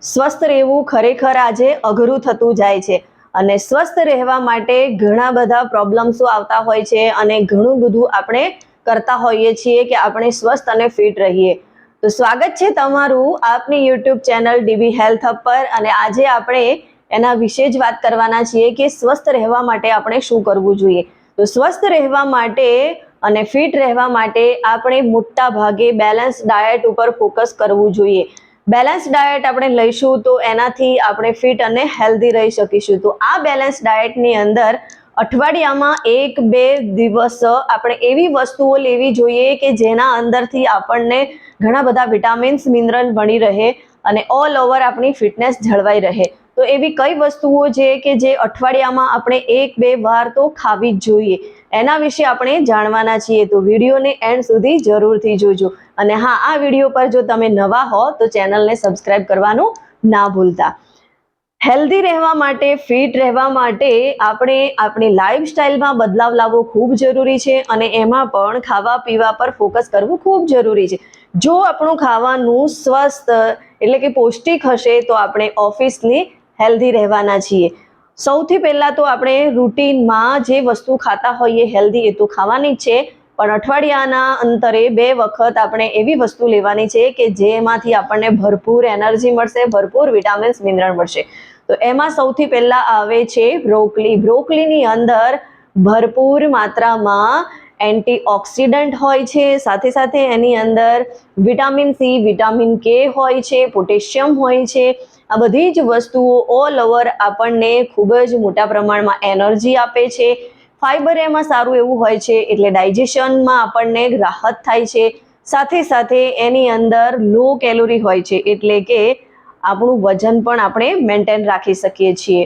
સ્વસ્થ રહેવું ખરેખર આજે અઘરું થતું જાય છે અને સ્વસ્થ રહેવા માટે ઘણા બધા પ્રોબ્લેમ્સો આવતા હોય છે અને ઘણું બધું આપણે કરતા હોઈએ છીએ કે આપણે સ્વસ્થ અને ફિટ રહીએ. તો સ્વાગત છે તમારું આપની YouTube channel dB health hub પર અને આજે આપણે એના વિશે જ વાત કરવાના છીએ કે સ્વસ્થ રહેવા માટે આપણે શું કરવું જોઈએ. તો સ્વસ્થ રહેવા માટે અને ફિટ રહેવા માટે આપણે મોટા ભાગે બેલેન્સ ડાયટ ઉપર ફોકસ કરવું જોઈએ. બેલેન્સ ડાયટ આપણે લઈશું તો એનાથી આપણે ફિટ અને હેલ્ધી રહી શકીશું. તો આ બેલેન્સ ડાયટની અંદર અઠવાડિયામાં 1-2 દિવસ આપણે એવી વસ્તુઓ લેવી જોઈએ કે જેના અંદરથી આપણને ઘણા બધા વિટામિન્સ મિનરલ મળી રહે અને ઓલ ઓવર આપણી ફિટનેસ જળવાઈ રહે. તો એવી કઈ વસ્તુઓ છે કે જે અઠવાડિયામાં આપણે 1-2 વાર તો ખાવી જ જોઈએ, એના વિશે આપણે જાણવાના છીએ. તો વિડીયોને એન્ડ સુધી જરૂરથી જોજો અને હા, આ વિડીયો પર જો તમે નવા હો તો ચેનલને સબસ્ક્રાઇબ કરવાનું ના ભૂલતા. હેલ્ધી રહેવા માટે, ફિટ રહેવા માટે આપણે આપણી લાઈફસ્ટાઈલમાં બદલાવ લાવવો ખૂબ જરૂરી છે અને એમાં પણ ખાવા પીવા પર ફોકસ કરવું ખૂબ જરૂરી છે. જો આપણું ખાવાનું સ્વસ્થ એટલે કે પૌષ્ટિક હશે તો આપણે ઓફિસની હેલ્ધી રહેવાના છીએ. સૌથી પહેલાં તો આપણે રૂટીનમાં જે વસ્તુ ખાતા હોઈએ હેલ્ધી એ તો ખાવાની જ છે, પણ અઠવાડિયાના અંતરે 2 વખત આપણે એવી વસ્તુ લેવાની છે કે જેમાંથી આપણને ભરપૂર એનર્જી મળશે, ભરપૂર વિટામિન્સ મિનરલ મળશે. તો એમાં સૌથી પહેલા આવે છે બ્રોકોલી. બ્રોકોલીની અંદર ભરપૂર માત્રામાં એન્ટીઓક્સિડન્ટ હોય છે, સાથે સાથે એની અંદર વિટામિન સી, વિટામિન કે હોય છે, પોટેશિયમ હોય છે. આ બધી જ વસ્તુઓ ઓલ ઓવર આપણને ખૂબ જ મોટા પ્રમાણમાં એનર્જી આપે છે. ફાઈબર એમાં સારું એવું હોય છે એટલે ડાયજેશનમાં આપણને રાહત થાય છે. સાથે સાથે એની અંદર લો કેલોરી હોય છે એટલે કે આપણું વજન પણ આપણે મેન્ટેન રાખી શકીએ છીએ.